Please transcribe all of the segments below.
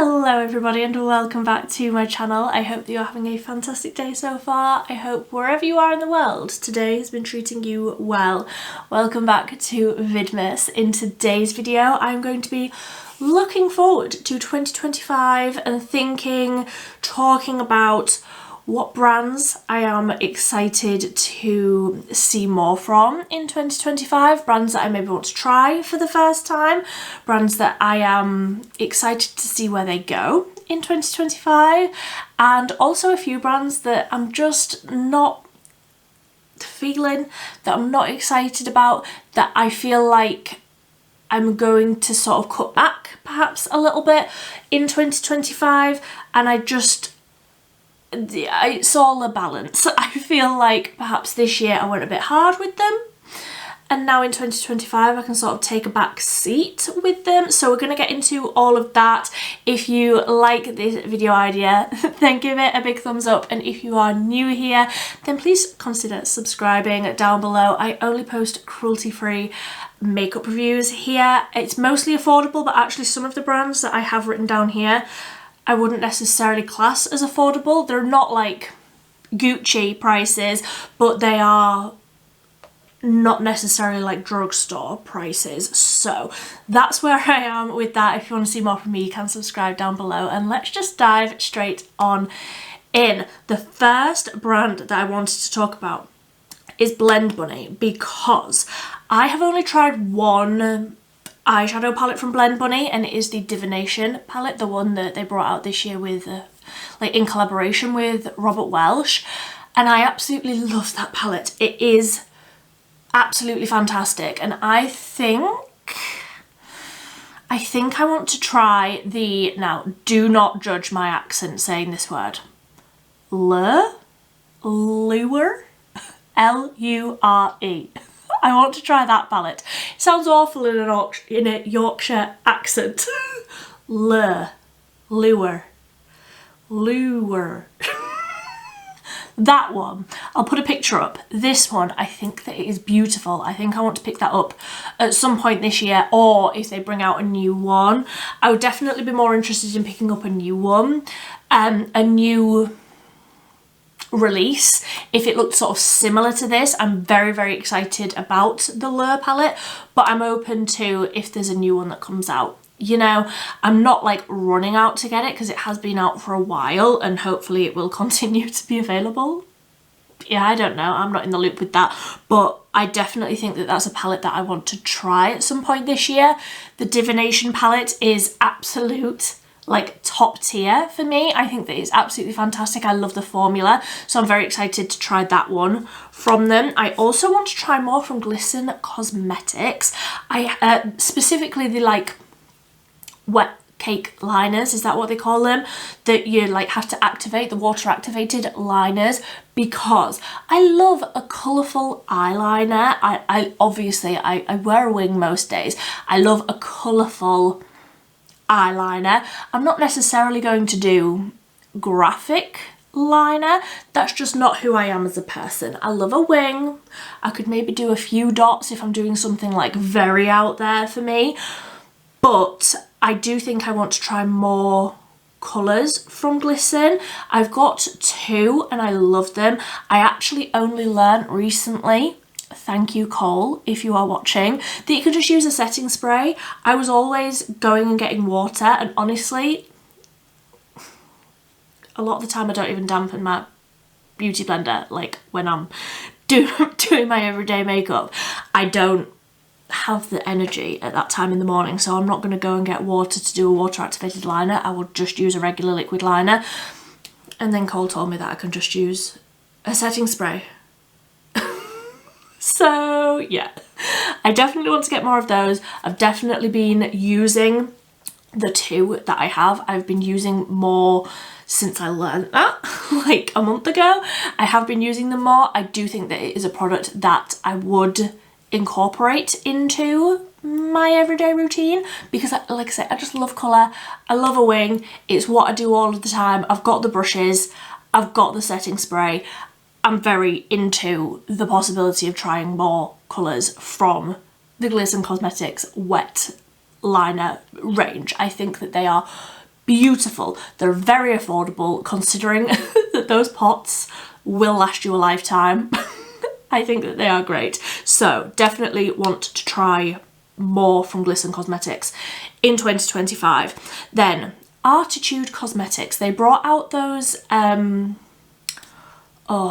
Hello everybody and welcome back to my channel. I hope that you're having a fantastic day so far. I hope wherever you are in the world today has been treating you well. Welcome back to Vidmas. In today's video I'm going to be looking forward to 2025 and talking about what brands I am excited to see more from in 2025, brands that I maybe want to try for the first time, brands that I am excited to see where they go in 2025, and also a few brands that I'm just not feeling, that I'm not excited about, that I feel like I'm going to sort of cut back perhaps a little bit in 2025, and it's all a balance. I feel like perhaps this year I went a bit hard with them, and now in 2025 I can sort of take a back seat with them. So we're going to get into all of that. If you like this video idea, then give it a big thumbs up, and if you are new here, then please consider subscribing down below. I only post cruelty-free makeup reviews here. It's mostly affordable, but actually some of the brands that I have written down here I wouldn't necessarily class as affordable. They're not like Gucci prices, but they are not necessarily like drugstore prices. So that's where I am with that. If you want to see more from me, you can subscribe down below, and let's just dive straight on in. The first brand that I wanted to talk about is Blend Bunny, because I have only tried one eyeshadow palette from Blend Bunny, and it is the Divination palette, the one that they brought out this year with like in collaboration with Robert Welsh, and I absolutely love that palette. It is absolutely fantastic, and I think I want to try the, now do not judge my accent saying this word, Lure, L-U-R-E. I want to try that palette. It sounds awful in a Yorkshire accent. Lure. That one. I'll put a picture up. This one, I think that it is beautiful. I think I want to pick that up at some point this year, or if they bring out a new one. I would definitely be more interested in picking up a new one. A new release if it looked sort of similar to this. I'm very, very excited about the Lure palette, but I'm open to if there's a new one that comes out. You know, I'm not like running out to get it because it has been out for a while, and hopefully it will continue to be available. Yeah, I don't know, I'm not in the loop with that, but I definitely think that that's a palette that I want to try at some point this year. The Divination palette is absolute like top tier for me. I think that it's absolutely fantastic. I love the formula, so I'm very excited to try that one from them. I also want to try more from Glisten Cosmetics. I specifically the like wet cake liners, is that what they call them, that you like have to activate, the water activated liners, because I love a colourful eyeliner. I obviously wear a wing most days. I love a colourful eyeliner. I'm not necessarily going to do graphic liner. That's just not who I am as a person. I love a wing. I could maybe do a few dots if I'm doing something like very out there for me, but I do think I want to try more colours from Glisten. I've got two and I love them. I actually only learnt recently, thank you Cole if you are watching, that you can just use a setting spray. I was always going and getting water, and honestly a lot of the time I don't even dampen my beauty blender. Like when I'm doing my everyday makeup, I don't have the energy at that time in the morning, so I'm not going to go and get water to do a water activated liner. I would just use a regular liquid liner, and then Cole told me that I can just use a setting spray. So yeah, I definitely want to get more of those. I've definitely been using the two that I have. I've been using more since I learned that like a month ago. I have been using them more. I do think that it is a product that I would incorporate into my everyday routine, because like I said, I just love colour. I love a wing. It's what I do all of the time. I've got the brushes, I've got the setting spray. I'm very into the possibility of trying more colours from the Glisten Cosmetics wet liner range. I think that they are beautiful. They're very affordable considering that those pots will last you a lifetime. I think that they are great. So definitely want to try more from Glisten Cosmetics in 2025. Then Artitude Cosmetics, they brought out those, oh,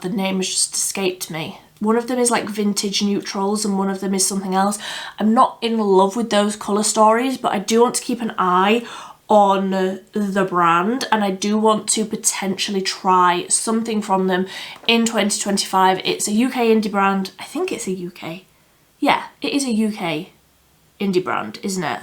the name has just escaped me. One of them is like vintage neutrals and one of them is something else. I'm not in love with those colour stories, but I do want to keep an eye on the brand, and I do want to potentially try something from them in 2025. It's a UK indie brand. I think it's a UK. Yeah, it is a UK indie brand, isn't it?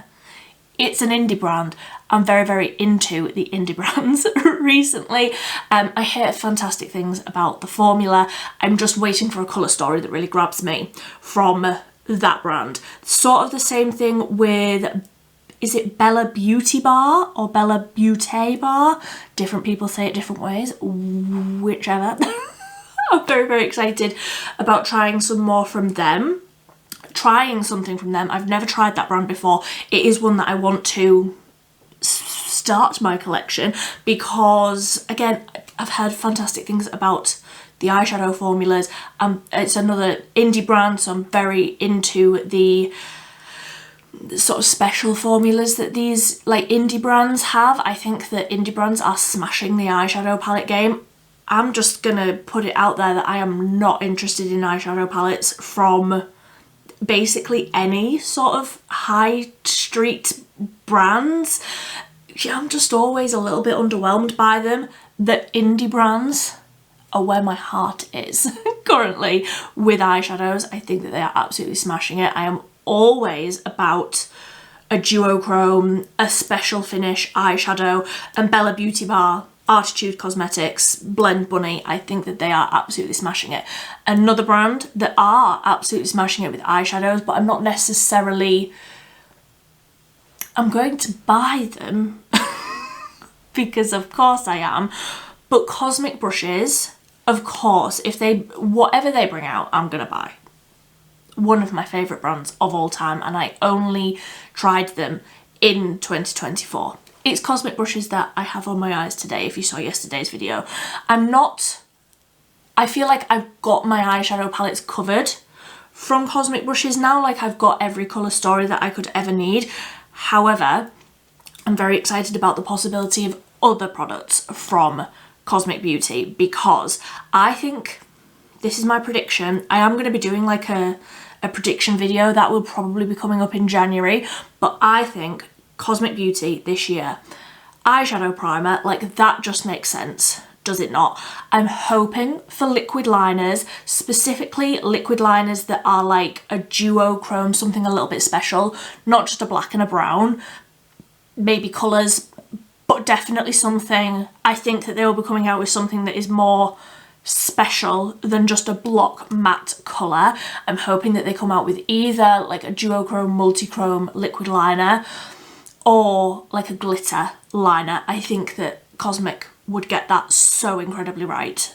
It's an indie brand. I'm very, very into the indie brands recently. I hear fantastic things about the formula. I'm just waiting for a colour story that really grabs me from that brand. Sort of the same thing with, is it Bella Beauty Bar or Bella Beauté Bar? Different people say it different ways, whichever. I'm very, very excited about trying some more from them. Trying something from them. I've never tried that brand before. It is one that I want to start my collection because, again, I've heard fantastic things about the eyeshadow formulas. It's another indie brand, so I'm very into the sort of special formulas that these like indie brands have. I think that indie brands are smashing the eyeshadow palette game. I'm just gonna put it out there that I am not interested in eyeshadow palettes from basically any sort of high street brands. Yeah, I'm just always a little bit underwhelmed by them. The indie brands are where my heart is currently with eyeshadows. I think that they are absolutely smashing it. I am always about a duochrome, a special finish eyeshadow, and Bella Beauty Bar, Artitude Cosmetics, Blend Bunny, I think that they are absolutely smashing it. Another brand that are absolutely smashing it with eyeshadows, but I'm not necessarily, I'm going to buy them because of course I am, but Cosmic Brushes, of course, if they, whatever they bring out, I'm gonna buy. One of my favourite brands of all time, and I only tried them in 2024. It's Cosmic Brushes that I have on my eyes today, if you saw yesterday's video. I feel like I've got my eyeshadow palettes covered from Cosmic Brushes now, like I've got every colour story that I could ever need. However, I'm very excited about the possibility of other products from Cosmic Beauty because I think, this is my prediction, I am going to be doing like a prediction video that will probably be coming up in January, but I think Cosmic Beauty this year, eyeshadow primer, like that just makes sense, does it not? I'm hoping for liquid liners, specifically liquid liners that are like a duochrome, something a little bit special, not just a black and a brown, maybe colours, but definitely something. I think that they will be coming out with something that is more special than just a block matte colour. I'm hoping that they come out with either like a duochrome, multichrome liquid liner or like a glitter liner. I think that Cosmic would get that so incredibly right.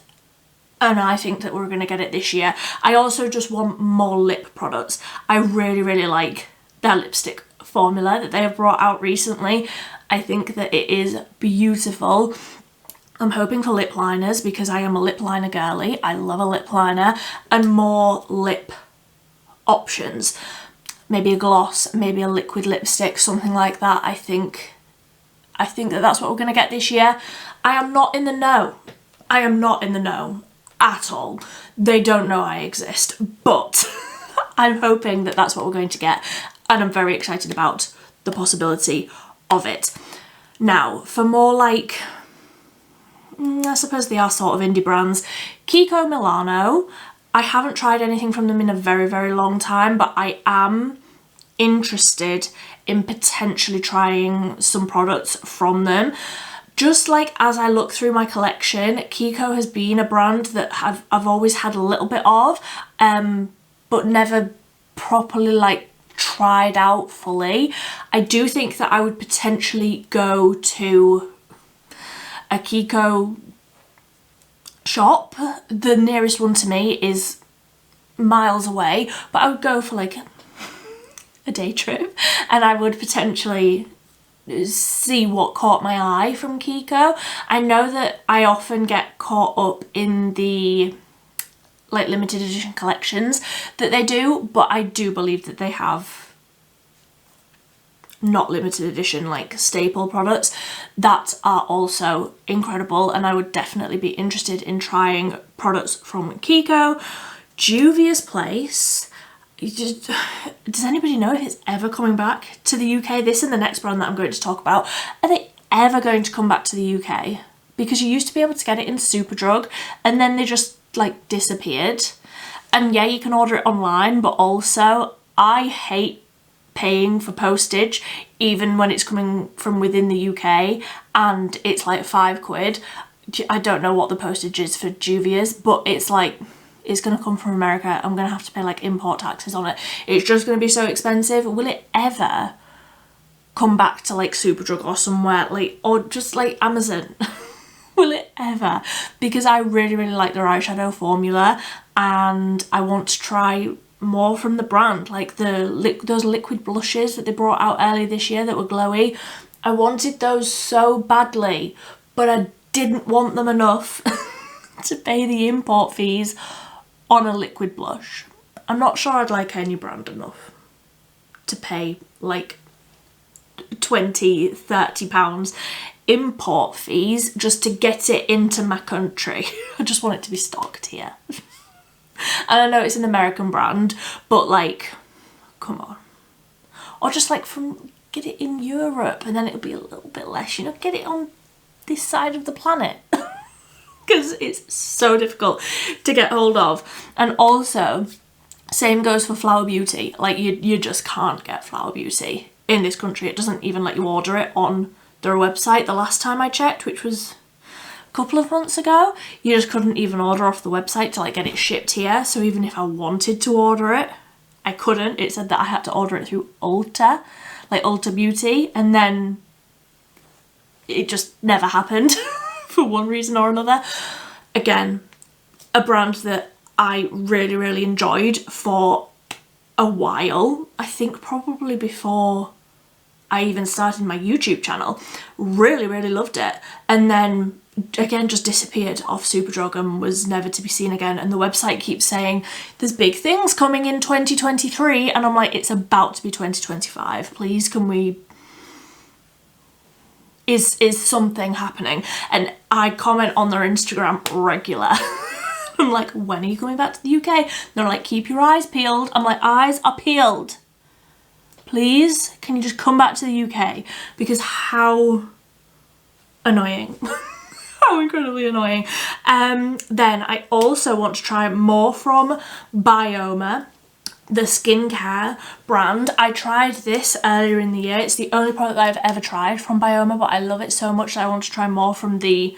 And I think that we're going to get it this year. I also just want more lip products. I really, really like their lipstick formula that they have brought out recently. I think that it is beautiful. I'm hoping for lip liners because I am a lip liner girly. I love a lip liner, and more lip options. Maybe a gloss, maybe a liquid lipstick, something like that. I think that that's what we're going to get this year. I am not in the know. I am not in the know at all. They don't know I exist, but I'm hoping that that's what we're going to get, and I'm very excited about the possibility of it. Now, for more like, I suppose they are sort of indie brands, Kiko Milano. I haven't tried anything from them in a very, very long time, but I am interested in potentially trying some products from them. Just like as I look through my collection, Kiko has been a brand that I've always had a little bit of, but never properly like tried out fully. I do think that I would potentially go to a Kiko shop. The nearest one to me is miles away, but I would go for like a day trip and I would potentially see what caught my eye from Kiko. I know that I often get caught up in the like limited edition collections that they do, but I do believe that they have not limited edition, like staple products that are also incredible, and I would definitely be interested in trying products from Kiko. Juvia's Place, does anybody know if it's ever coming back to the UK? This and the next brand that I'm going to talk about, are they ever going to come back to the UK? Because you used to be able to get it in Superdrug and then they just like disappeared. And yeah, you can order it online, but also I hate paying for postage even when it's coming from within the UK and it's like £5. I don't know what the postage is for Juvia's, but it's like, it's going to come from America. I'm going to have to pay like import taxes on it. It's just going to be so expensive. Will it ever come back to like Superdrug or somewhere, like, or just like Amazon? Will it ever? Because I really, really like their eyeshadow formula and I want to try more from the brand, like those liquid blushes that they brought out earlier this year that were glowy. I wanted those so badly, but I didn't want them enough to pay the import fees on a liquid blush. I'm not sure I'd like any brand enough to pay like £20–30 import fees just to get it into my country. I just want it to be stocked here. And I know it's an American brand, but like, come on. Or just like get it in Europe and then it'll be a little bit less, you know, get it on this side of the planet. Because it's so difficult to get hold of. And also, same goes for Flower Beauty. Like you just can't get Flower Beauty in this country. It doesn't even let you order it on their website. The last time I checked, which was couple of months ago, you just couldn't even order off the website to like get it shipped here. So even if I wanted to order it, I couldn't. It said that I had to order it through Ulta, like Ulta Beauty, and then it just never happened for one reason or another. Again, a brand that I really, really enjoyed for a while. I think probably before I even started my YouTube channel. Really, really loved it. And then again just disappeared off Superdrug and was never to be seen again. And the website keeps saying there's big things coming in 2023 and I'm like, it's about to be 2025. Please, can we, is something happening? And I comment on their Instagram regular. I'm like, when are you coming back to the UK? They're like, keep your eyes peeled. I'm like, eyes are peeled. Please, can you just come back to the UK? Because how annoying. How incredibly annoying. Then I also want to try more from Bioma, the skincare brand. I tried this earlier in the year. It's the only product that I've ever tried from Bioma, but I love it so much that I want to try more from the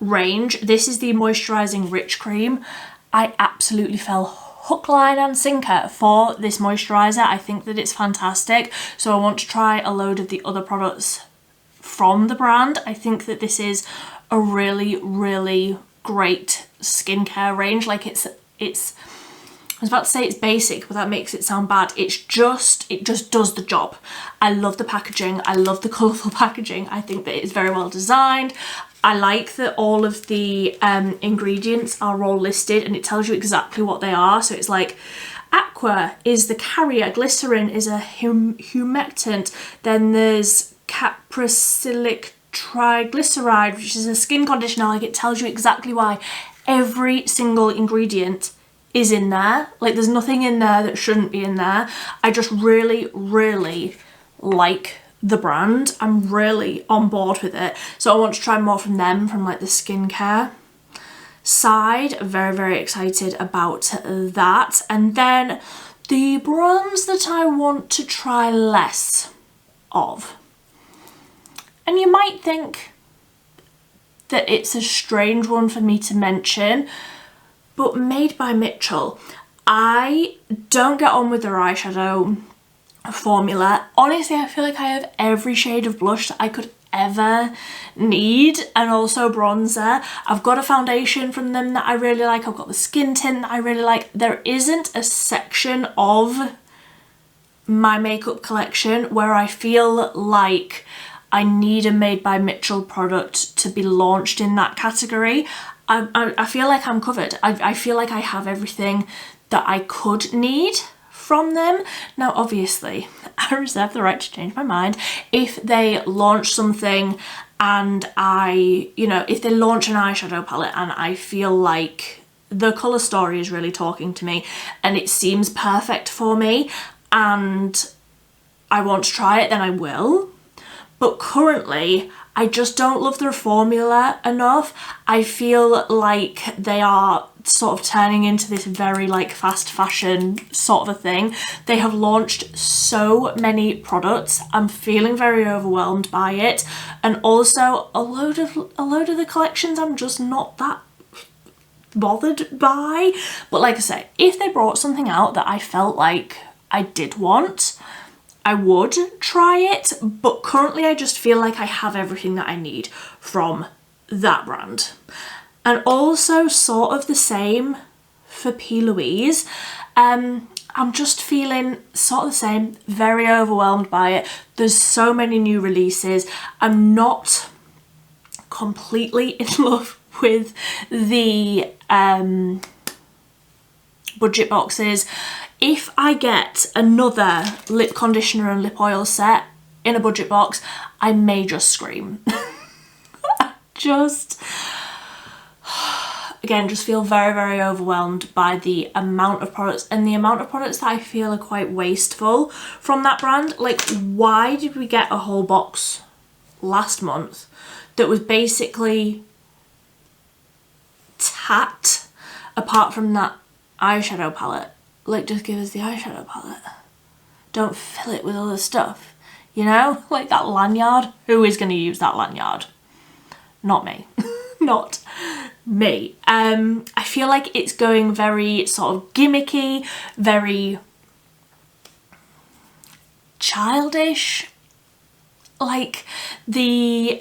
range. This is the Moisturising Rich Cream. I absolutely fell hook, line and sinker for this moisturiser. I think that it's fantastic. So I want to try a load of the other products from the brand. I think that this is a really, really great skincare range. Like it's I was about to say it's basic, but that makes it sound bad. It just does the job. I love the packaging. I love the colourful packaging. I think that it's very well designed. I like that all of the ingredients are all listed and it tells you exactly what they are. So it's like aqua is the carrier, glycerin is a humectant, then there's capricolic triglyceride, which is a skin conditioner. Like, it tells you exactly why. Every single ingredient is in there. Like, there's nothing in there that shouldn't be in there. I just really, really like the brand. I'm really on board with it. So I want to try more from them, from like the skincare side. Very, very excited about that. And then the brands that I want to try less of. And you might think that it's a strange one for me to mention, but Made by Mitchell. I don't get on with their eyeshadow formula. Honestly, I feel like I have every shade of blush that I could ever need, and also bronzer. I've got a foundation from them that I really like. I've got the skin tint that I really like. There isn't a section of my makeup collection where I feel like I need a Made by Mitchell product to be launched in that category, I feel like I'm covered. I feel like I have everything that I could need from them. Now obviously I reserve the right to change my mind if they launch something and if they launch an eyeshadow palette and I feel like the colour story is really talking to me and it seems perfect for me and I want to try it, then I will. But currently I just don't love their formula enough. I feel like they are sort of turning into this very like fast fashion sort of a thing. They have launched so many products. I'm feeling very overwhelmed by it, and also a load of the collections I'm just not that bothered by. But like I say, if they brought something out that I felt like I did want, I would try it, but currently I just feel like I have everything that I need from that brand. And also sort of the same for P. Louise. I'm just feeling sort of the same, very overwhelmed by it. There's so many new releases. I'm not completely in love with the budget boxes. If I get another lip conditioner and lip oil set in a budget box, I may just scream. Again, just feel very, very overwhelmed by the amount of products and the amount of products that I feel are quite wasteful from that brand. Like, why did we get a whole box last month that was basically tat apart from that eyeshadow palette? Like, just give us the eyeshadow palette. Don't fill it with other stuff, you know? Like that lanyard. Who is going to use that lanyard? Not me. Not me. I feel like it's going very sort of gimmicky, very childish. Like the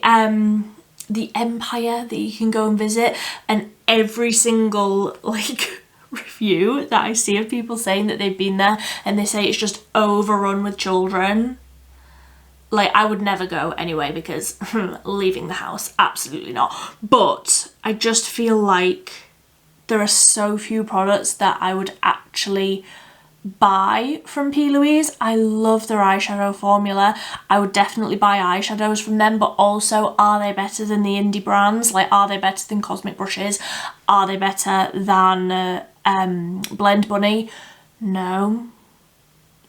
empire that you can go and visit, and every single like review that I see of people saying that they've been there and they say it's just overrun with children. Like, I would never go anyway because leaving the house, absolutely not. But I just feel like there are so few products that I would actually buy from P. Louise. I love their eyeshadow formula. I would definitely buy eyeshadows from them, but also, are they better than the indie brands? Like, are they better than Cosmic Brushes? Are they better than Blend Bunny? No.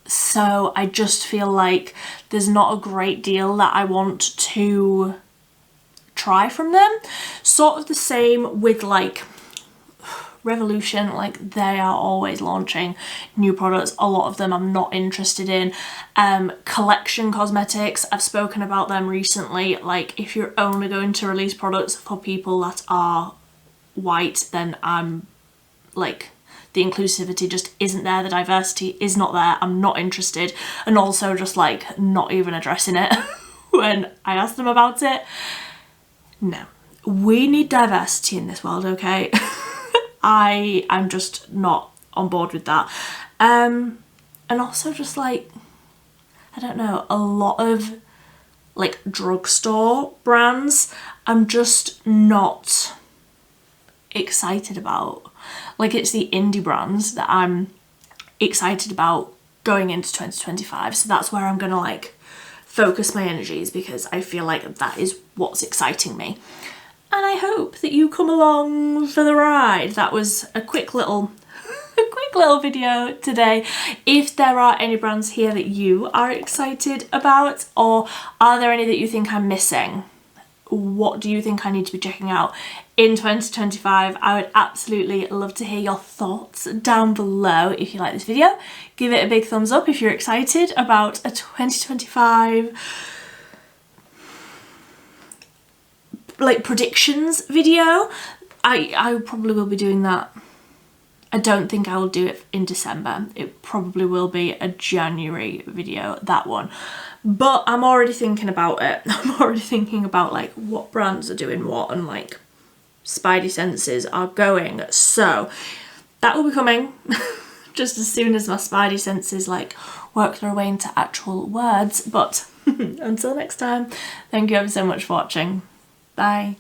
So I just feel like there's not a great deal that I want to try from them. Sort of the same with like Revolution. Like, they are always launching new products. A lot of them I'm not interested in. Collection Cosmetics, I've spoken about them recently. Like, if you're only going to release products for people that are white, then I'm like, the inclusivity just isn't there, the diversity is not there, I'm not interested. And also just like not even addressing it when I ask them about it. No, we need diversity in this world, okay? I'm just not on board with that. And also just like, I don't know, a lot of like drugstore brands I'm just not excited about. Like, it's the indie brands that I'm excited about going into 2025. So that's where I'm gonna like focus my energies, because I feel like that is what's exciting me. And I hope that you come along for the ride. That was a quick little video today. If there are any brands here that you are excited about, or are there any that you think I'm missing? What do you think I need to be checking out in 2025? I would absolutely love to hear your thoughts down below. If you like this video, give it a big thumbs up if you're excited about a 2025 like predictions video. I probably will be doing that. I don't think I will do it in December. It probably will be a January video, that one. But I'm already thinking about it. I'm already thinking about like what brands are doing what, and like spidey senses are going. So that will be coming just as soon as my spidey senses like work their way into actual words. But until next time, thank you ever so much for watching. Bye.